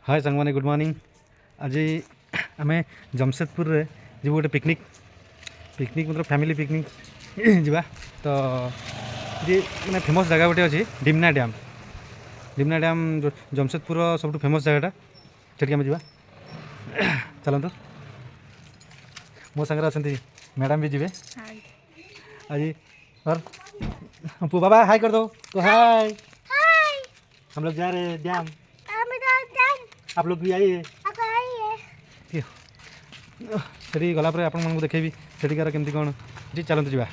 हाय संग मैंने good morning. आज आम जमशेदपुर रे जी गोटे पिकनिक पिकनिक मतलब फैमिली पिकनिक जीवा तो ये मैंने फेमस जगह गोटे अच्छी डिमना डैम जो जमशेदपुर सब फेमस जगहटा से आम जा चलतु मो सागर अच्छा मैडम भी जी आज और पू बाबा हाय कर दो तो हाय हम लोग जा रहे हैं डैम। आप लोग भी आइए सेठी गलापर आपको देखेबी सेठिकार केमती कौन जी चलते जा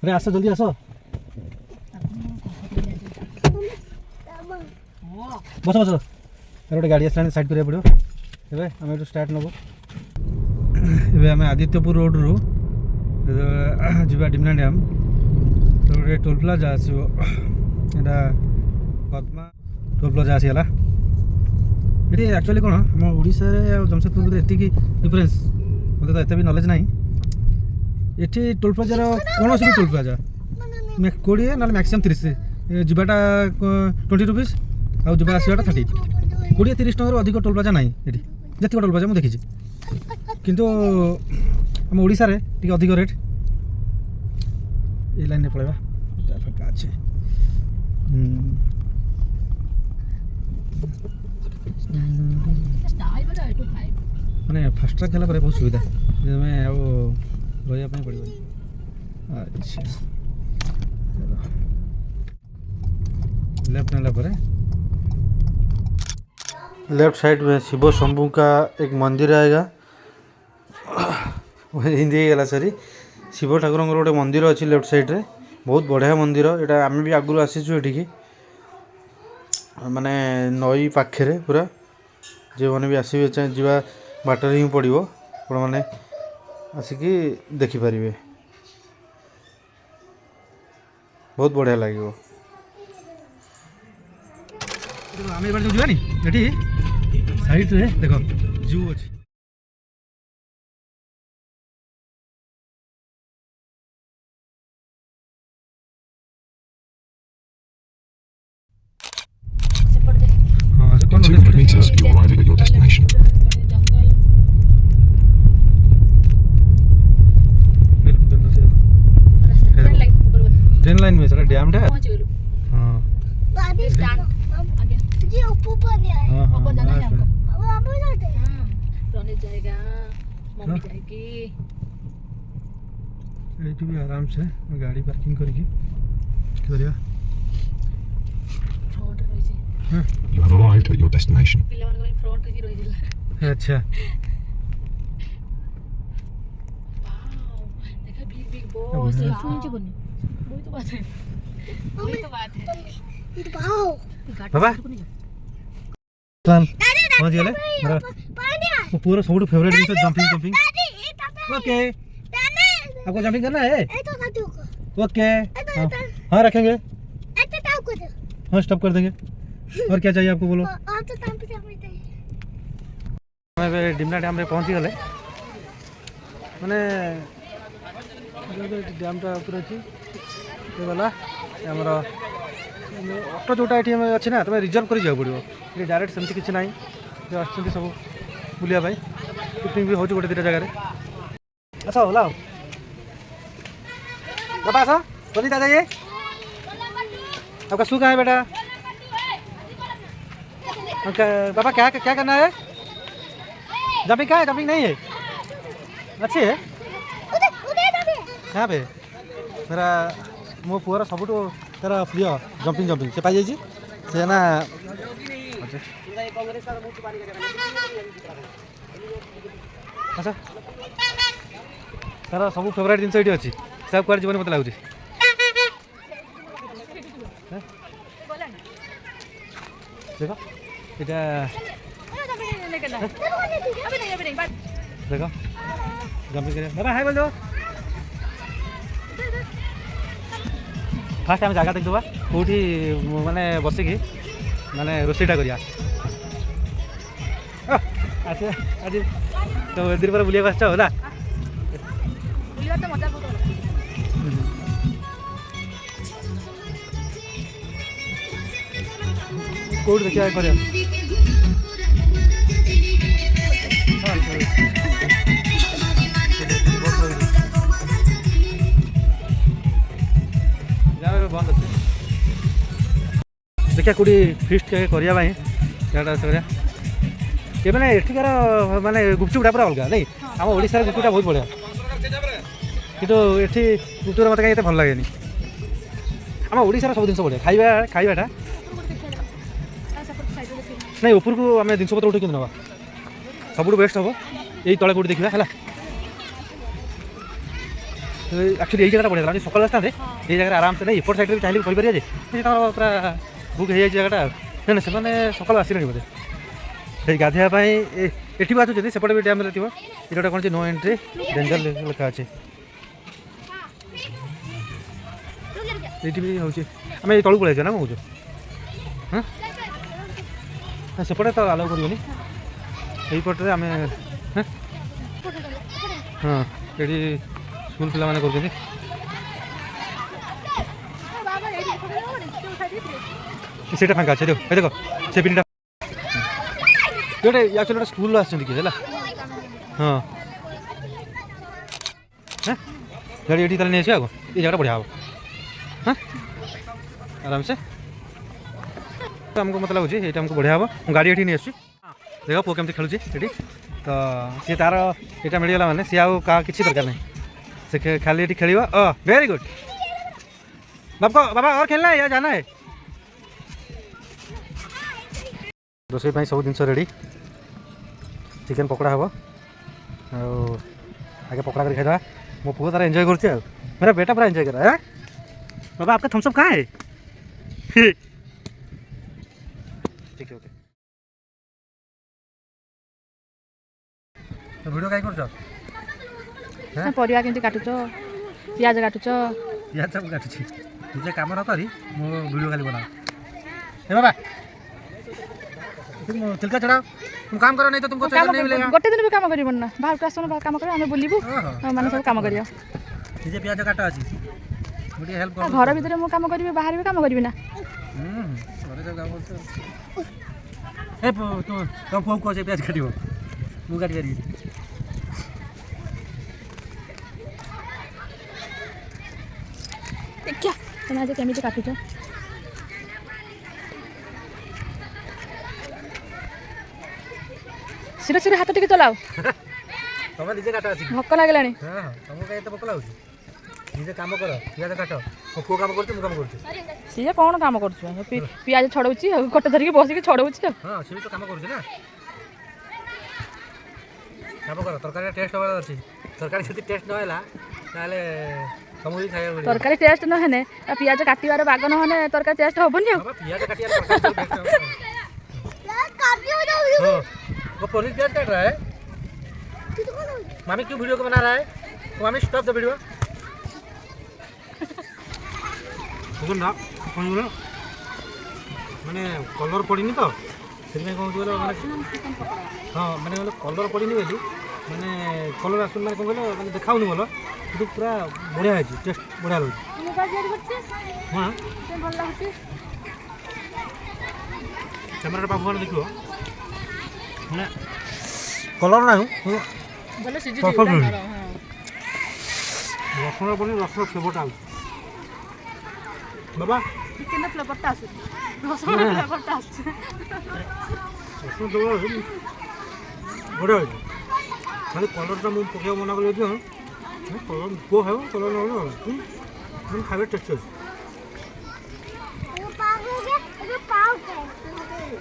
अरे आस जल्दी आस बस बस अरे गोटे गाड़ी आसला साइड करा पड़ो ए आम स्टार्ट नब ए आम आदित्यपुर रोड रू जा डिमना डैम तो गोटे टोल प्लाजा आसो पद्मा टोल प्लाजा आसीगला ये एक्चुअली कौन आम ओडिशा जमशेदपुर एति डिफरेन्स मत तो एत भी नॉलेज ना ये टोल प्लाजार कौन सी टोल प्लाजा 20 ना मैक्सिमम 30 जाटा 20 रुपीज आउ जा आसवाटा 30 20-30 टकर अधिक टोल प्लाजा ना ये जी टोल प्लाजा मुझे देखी किंतु आम ओडिशा रे टी अधिक रेट ये लाइन पड़ेगा फाँका अच्छे मैंने फास्ट ट्रैक है बहुत सुविधा मैं रही पड़ो। अच्छा लेफ्ट नाला लेफ्ट साइड में शिव शंभू का एक मंदिर आएगा हिंदी गला सरी शिव ठाकुर गोटे मंदिर अच्छी लेफ्ट साइड रे बहुत बढ़िया मंदिर यहाँ आम भी आगु आसीचु एठिकी माने नई पाखे पूरा जो मैंने भी आसवे जा बाटर ही पड़ो आप मैंने आसिकी देखिपारे बहुत बढ़िया लगे आम जो जानी ये साइड रे देख जू अच्छी In 200 meters, you're arriving at your destination. Train line में सर डैम है। हाँ ये ऊपर नहीं आए ऊपर जाना है हमको। अब आप जाते हैं रोने जाएगा मम्मी जाएगी ये भी आराम से गाड़ी पार्किंग करके करिया। फ्रंट रही छी You have arrived at your destination. पिला मन को फ्रंट ही रही जिला अच्छा वाओ देखा बिग बिग बॉस ये सुन बनी वही तो बात है वही तो बात है वाओ बाबा पहुंच गए मेरा वो पूरा सब फेवरेट जिन जंपिंग जंपिंग ओके आपको जंपिंग करना है ओके हाँ रखेंगे हाँ स्टॉप कर देंगे और क्या चाहिए आपको बोलो। हमें डिमना डैम रे पहुँची गले मैंने डैमटा ऊपर अच्छी गला आमर ऑटो जोटा ये अच्छी ना तुम्हें रिजर्व कर जाओ पड़ो ये डायरेक्ट सेमती किसी ना जो आसुँच सब बुलायाई पिकनिक भी हो गोटे दुटा जगह आस ओला बाबा आस जल्दी दादा ये आपका शू कहाँ है बेटा बाबा क्या क्या करना है जंपिंग कहाँ है जंपिंग नहीं है अच्छी है यहाँ पे मेरा मो पुअर सब तार प्रिय जंपिंग जंपिंग से पाई जाइए से ना अच्छा तार सब फेवरेट जिन ये अच्छी सब कुआर जीवन मत लगुच देख यहाँ देख जंपिंग कर बाबा हाय बोल दो फास्ट आम जगह देखा कौटी माने बसिकी माने रोषेईटा करिया आज आज तो दिन पर बुलिया आस होला कोड देखिए कर बंद अच्छे देखिए कौटी फिस्ट करने क्या ये मैंने एठिकार माने गुपचुपटा पूरा अलग नहीं आम ओडिशार गुपचुपटा बहुत बढ़िया किंतु एठी गुपचुप मत कहीं भल लगे आम ओडिशार सब जिन बढ़िया खाଇବା खाइबाटा नहीं ऊपर को आम जिनपतर उठे ना सब बेस्ट हम यही तले कौटी देखा है एक्चुअली यही जगह बढ़िया सकाल आसता ये जगह आराम से नहीं एपट साइड चाहिए कहीपर पूरा बुक हो जगटा ना से सकाल आसले बोधे ये गाधेवाई एटी आसुच्च सेपटे भी डैम थी ये गोटे कौन नो एंट्री डेंजर लिखा अच्छे ये भी हूँ आम ये तलू पलैसे ना मुझे हाँ सेपटे तो आलाउ कर पटे आम हाँ ये स्कूल पिला माने कर सीटा फाँका अच्छे देख देख से पिंडा गोटे एक्चुअली गोटे स्कूल आसछन्ति किए हाँ हाँ गाड़ी ये नहीं आस आगो ये जगह बढ़िया हम हाँ आराम से तो आमको मतलब लगे ये आमको बढ़िया हम गाड़ी ये नहीं आस देख पुओ केमती खेलुचे ये तो सी तार यहाँ मिलगला मैंने सी आउ क्या किसी दरकार नहीं से खाली ये खेल वेरी गुड बाबा बाबा और खेलना है या जाना है रोसई सब जिन रेडी चिकेन पकड़ा हम आगे पकड़ा कर खाई मो पुआ तारा एंजॉय कर मेरा बेटा पूरा एंजॉय कर रहा है बाबा आपका थम्स अप कहाँ है ठीक है ओके तो वीडियो कहीं कर परिवा केमती काटुच पियाज काटुच पियाज सब काटुची निजे काम न करी मो वीडियो खाली बना ए बाबा तुम तिलका चढ़ाओ तुम काम करो नहीं तो तुमको चढ़ाने नहीं मिलेगा गोटे दिन भी काम करिबन ना बाहर को आसनो काम करियो हमें बुलिबू माने सब काम करियो निजे पियाज काटा अछि मुडी हेल्प कर घर भीतर मो काम करिवे बाहर भी काम करिवे ना घरे सब काम करछ ए तुम पुओ को से पियाज काटिबो मु काटी करी देखिया तुम आज केमिति काटुच सिरे सिरे हाथ टिके चलाओ तुम निजे काटा अछि भक्क लागलानी हां तुमको कहीं तो भक्क लागुची निजे काम करो पियाज काटो मो पुओ काम करछ मु काम करछ सी कौन काम करछु पियाज छड़ौची गोटे धरिके बसिके छड़ौची हां से भी तो काम करछ ना काम करो तरकारी टेस्ट होबार अछि तरकारी जति टेस्ट न हैला ताले समूही खाया तरकारी टेस्ट न हेने पियाज काटिबार बाग न हेने तरकारी टेस्ट होबनी बाबा पियाज काटियार तरकारी टेस्ट यार काफी हो जाओ हां वो पनीर प्याज काट रहा है मामी क्यों वीडियो को बना रहा है तो मामी स्टॉप द वीडियो सुन ना कौन बोलो मैंने कलर पड़नी तो से कौन बोलो हाँ मैंने बोले कलर पड़नी बोली मैंने कलर आस मैंने कौन बोलो मैंने देखा बोल कि पूरा बढ़िया है टेस्ट बढ़िया लगे हाँ कैमेरा पाखु देखो मैंने कलर ना रसुण पड़े रसुण फ्लेवरटा बाबा चिकेन फ्लेवरटा आसु रसुण फ्लेवरटा आसु रसुण फ्लेवर बढ़िया है खाली कलरटा मुझे पकड़ मना कर कलर पुओ खाओ कलर ना खावे टेस्ट अच्छे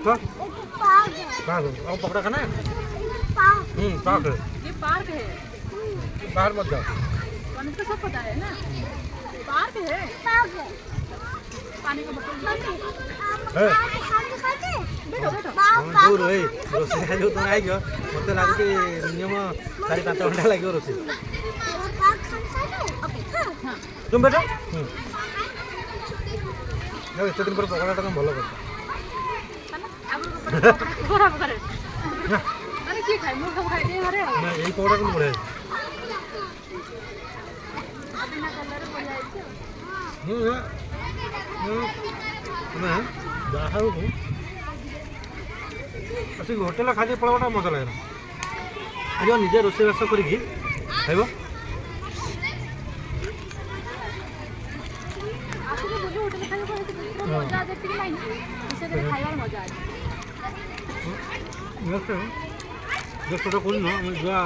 और पकड़ा खाना पार्क है ये पार्क है बाहर मत जाओ पानी तो सब पता है ना पार्क है पानी का बोतल बैठो बैठो दूर है रोसे खाली तो आई गयो मते लागु कि मिनिमम 4-5 घंटा लागियो रोसे तुम बैठो ना इतने दिन पर पकड़ा तुम भलो करता खराब करे माने की खाइ मुर्गा खाइ दे घरे ना यही पकड़ा तुम बढ़िया बिना कलर बढ़िया है ना बाहर को ଆସିକି ହୋଟେଲ ଖାଦ୍ୟ ପଳାଇବାଟା ମଜା ଲାଗେନା ଆଜି ନିଜେ ରୋଷେଇବାସ କରିକି ଖାଇବ ଆସିକି ବୁଲି ହୋଟେଲ ଖାଇବାକୁ ମଜା ଯେତିକି ନାହିଁ ସେଠାରେ ଖାଇବାର ମଜା ଅଛି ଜଷ୍ଟ କହୁନ ଆମେ ଯିବା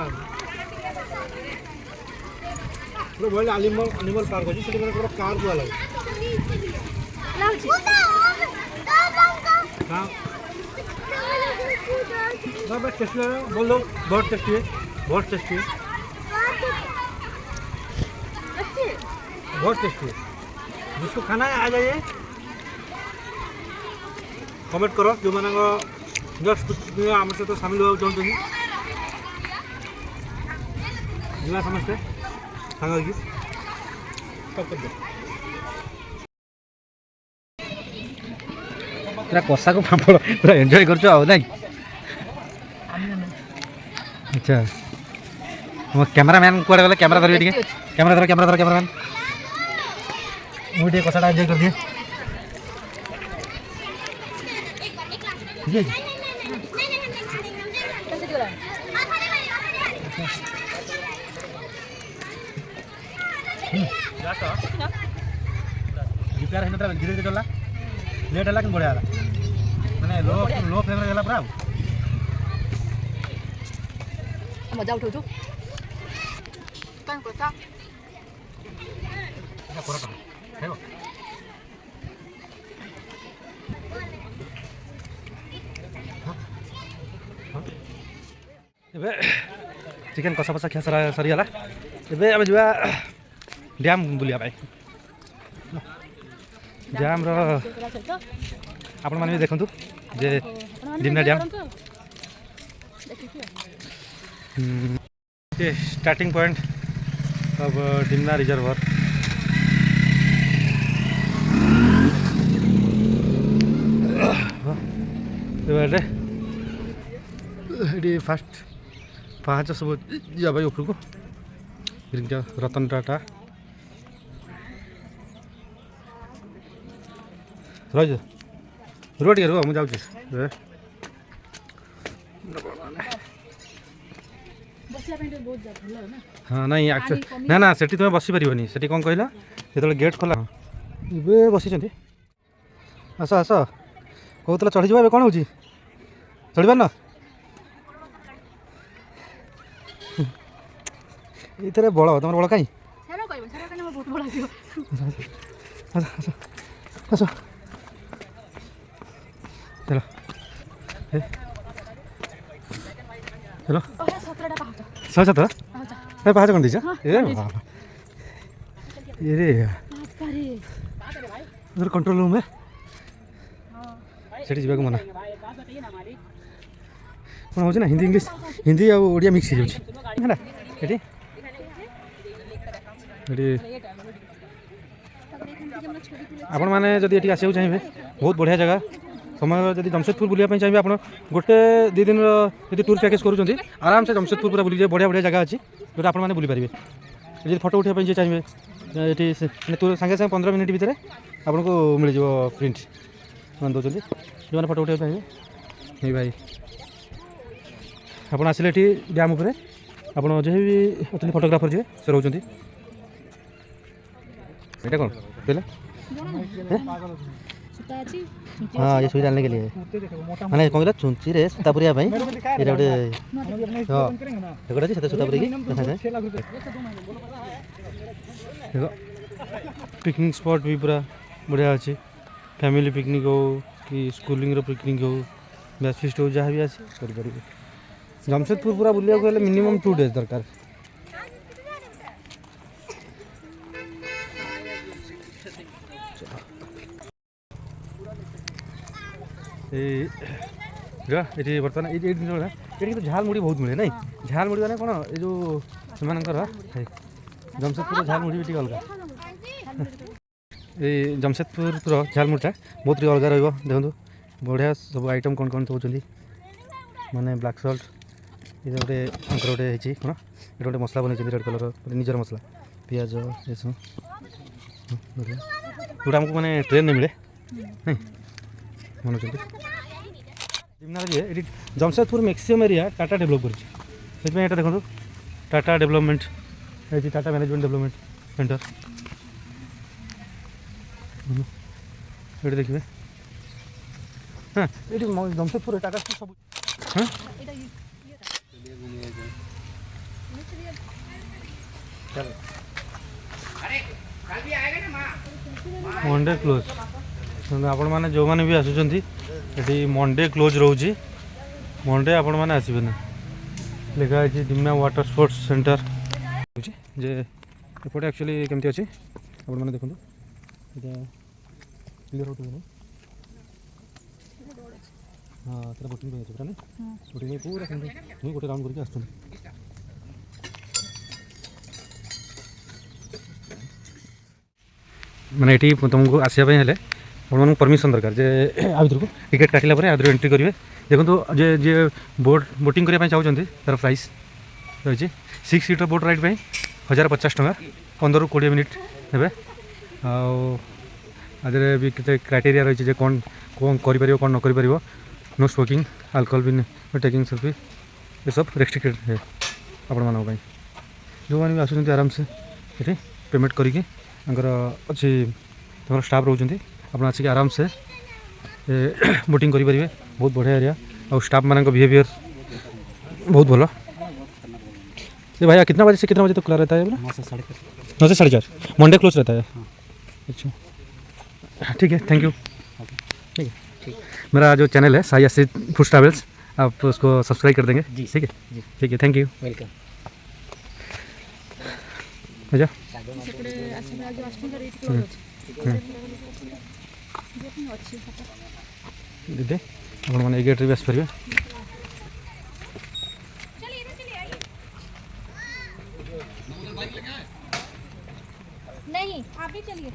ଗୋଟେ ଭଲ ଆନିମଲ ପାର୍କ ଅଛି ସେଠି ଗୋଟେ କାର କୁଆ ଲାଗେ ଲାଗୁଛି हाँ बहुत टेस्टी है बोल दो बहुत टेस्टी है बहुत टेस्टी है बहुत टेस्टी है जिसको खाना है आ जाइए कमेंट करो जो मैंने जस्ट आम सहित सामिल होगा चाहते जा समस्ते सांग पूरा कषा को पापड़ पूरा एंजॉय कर अच्छा कैमरामैन कुआड़े गले कैमरा धरिए टिके कैमरा धर कैमरामैन मुझे कषाटा एंजॉय कर दिए रिपेयर है धीरे धीरे चलला लेट है कि बढ़िया मैंने लो फ्लेम रे पूरा मजा उठाऊ कसा चिकेन कषा फसा खिया सरीगला एबे आम जा डैम बुलिया भाई डैम आपण मैंने भी देखु जे Dimna dam starting point of Dimna reservoir ये फास्ट पाँच सब जा भाई ऊपर को रतन टाटा रही रुह टे रुह मुझे हाँ नहीं एक्चुअली ना ना से तुम्हें बसी पार से कौन कहला जो गेट खोला ए बसी आस आस कहला चढ़ी जा कौन हो चढ़ पार ये बड़ तुम बड़ कहीं आस चलो चलो 17 पाँच कौन दीजिए ये कंट्रोल रूम है सेठी जावाक मना कौन हो ना हिंदी इंग्लीश हिंदी आ ओडिया मिक्स हो आपण मैंने जब ये आसो चाहिए बहुत बढ़िया जगह समय जब जमशेदपुर बुलाया चाहिए आप गोटे 2 दिन यदि टूर पैकेज करूँ आराम से जमशेदपुर पूरा बुली जाए बढ़िया बढ़िया जगह अच्छी जो आपने बुली पारे जी फोटो उठाई जी चाहिए ये टूर सागे सागे 15 मिनट भितर आपको मिल जाव प्रिंट मान दौरान जो मैंने फोटो उठाई चाहिए नहीं भाई आप आसिले ये डैम उपर आप जो भी अच्छे फोटोग्राफर जी से रोचे ये कौन पहले हाँ ये सुई डालने के लिए मैंने कौन कहला चुंची रे सूता पुरिया भाई ये गोटे हाँ देखो से सूता पुरी देखा जाए देखो पिकनिक स्पॉट भी पूरा बढ़िया अच्छे फैमिली पिकनिक हो कि स्कूलिंग पिकनिक हो बैच फिस्ट हो जहाँ भी आसी कर जमशेदपुर पूरा बुलिया गले मिनिमम 2 days दरकार ये बर्तमान ये तो झाल मुड़ी बहुत मिले नहीं झाल मुड़ी मैंने कौन ये जो जमशेदपुर झाल मुड़ी भी अलग ये जमशेदपुर झाल मुड़ीटा बहुत अलग रहा देखो बढ़िया सब आइटम कौन कौन दौरान माने ब्लैक सल्ट ये गोटे अंकर गोटे कौन ये गोटे मसला बन रेड कलर निजर मसला पिज ये सब जोटा आमको मैंने ट्रेन में मिले नहीं मन निम्नारे जे at Jamshedpur maximum area Tata develop कर ये देखो टाटा डेभलपमेंट ये टाटा मैनेजमेंट डेभलपमेंट सेंटर ये देखिए हाँ ये जमशेदपुर टाटा सब हाँ मंडे क्लोज आपण मैंने जो मैंने भी आसुँच ये मंडे क्लोज रोचे मंडे आपण मैंने आसबे ना लिखा है डिमना वाटर स्पोर्ट्स सेंटर जे एपटे एक्चुअली केमती अच्छे आपण मैंने देखो क्लीयर होते ना हाँ तेरा बोटिंग पूरा ना बोटिंग पूरा नहीं गोटे राउंड करके आस मैंने ये तुमको आसवाई हेल्ले आपको परमिशन दरकार जे आ भर को टिकेट काटिला आदर एंट्री करेंगे देखो जे जे बोटिंग करने चाहते तार प्राइस रही 6 सीटर बोट राइड पर 1050 टका 15 ରୁ 20 मिनिट हे आदि भी केते क्राइटेरिया रही है कौन कौन कर कौन न कर नो स्मोकिंग अल्कोहल भी टेकिंग सेल्फी ये सब रेस्ट्रिक्टेड है आपण मानी जो मैंने भी आसुँच आराम से ये पेमेंट करके अच्छी तम स्टाफ रोचे आप आसिक आराम से बोटिंग करेंगे बहुत बढ़िया एरिया और स्टाफ मान बिहेवियर बहुत भल ये भैया कितना बजे से कितना बजे तक खुला रहता है बोला 9 से 4:30 मंडे क्लोज रहता है अच्छा ठीक है थैंक यू ठीक है मेरा जो चैनल है साई आसिफ फूड ट्रैवल्स आप उसको सब्सक्राइब कर देंगे ठीक है थैंक यू वेलकम अच्छा दीदी आप मैंने गेट भी आसपारे नहीं आप ही चलिए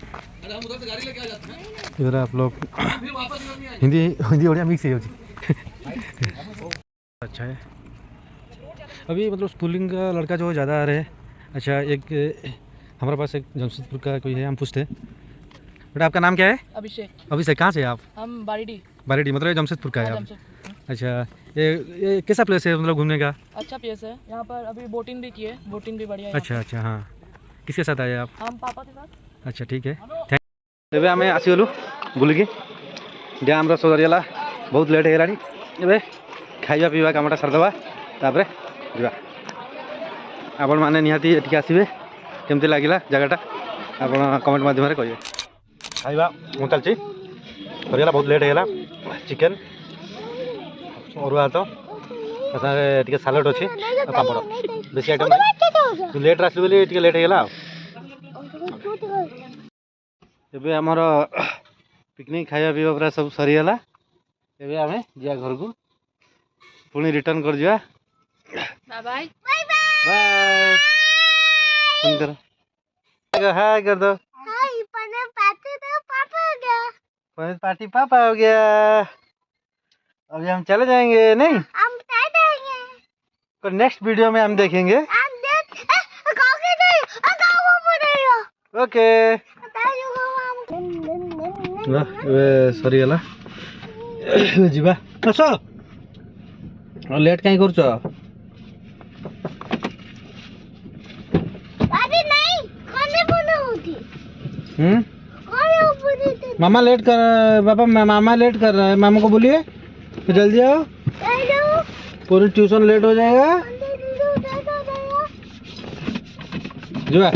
इधर आप लोग हिंदी हिंदी ओडिया मिक्स है अच्छा है अभी मतलब स्कूलिंग का लड़का जो ज़्यादा आ रहे हैं अच्छा एक हमारे पास एक जमशेदपुर का कोई है हम पूछते हैं बेटा आपका नाम क्या है अभिषेक कहाँ से हैं आप हम बारीडी मतलब जमशेदपुर का है आप अच्छा ये कैसा प्लेस है मतलब घूमने का अच्छा प्लेस है यहाँ पर अभी बोटिंग भी की है बोटिंग भी बढ़िया है अच्छा हाँ किसके साथ आए आप हम पापा के साथ अच्छा ठीक है थैंक आम आसगलु बुलिकी डैम सरिगला बहुत लेट है खाଇବା पीवा कामटा सारदेवा तापर जा आपण मैंने निहाती एटिके आसबे केमती लगिला जगटा आप कमेंट माध्यम कहिए खाଇବା ମୁଁ ଚାଲିଛି ସରିଗଲା ବହୁତ ଲେଟ୍ ହେଇଗଲା ଚିକେନ୍ ଅରୁଆ ଭାତ ତା ସାଙ୍ଗରେ ଟିକେ ସାଲାଡ଼ ଅଛି ଆଉ ପାମ୍ପଡ଼ ବେଶୀ ଆଇଟମ୍ ନାହିଁ ଲେଟ୍ରେ ଆସିଲି ବୋଲି ଟିକେ ଲେଟ୍ ହେଇଗଲା ଆଉ ଏବେ ଆମର ପିକନିକ୍ ଖାଇବା ପିଇବା ପୁରା ସବୁ ସରିଗଲା ଏବେ ଆମେ ଯିବା ଘରକୁ ପୁଣି ରିଟର୍ନ କରିଯିବା बाय बाय हाय कर दो हाय पने पार्टी तो पापा हो गया पार्टी पापा हो गया अभी हम चले जाएंगे नहीं हम क्या देंगे तो नेक्स्ट वीडियो में हम देखेंगे हम देख कहोगे नहीं गाओ पड़ेगा ओके सरी गला जीवा आस लेट कहीं कर अरे नहीं खाने बोलो होती खाने ऊपर देते मामा लेट कर पापा मामा लेट कर रहा है मामा को बोलिए तो जल्दी आओ हेलो पूरी ट्यूशन लेट हो जाएगा जीवा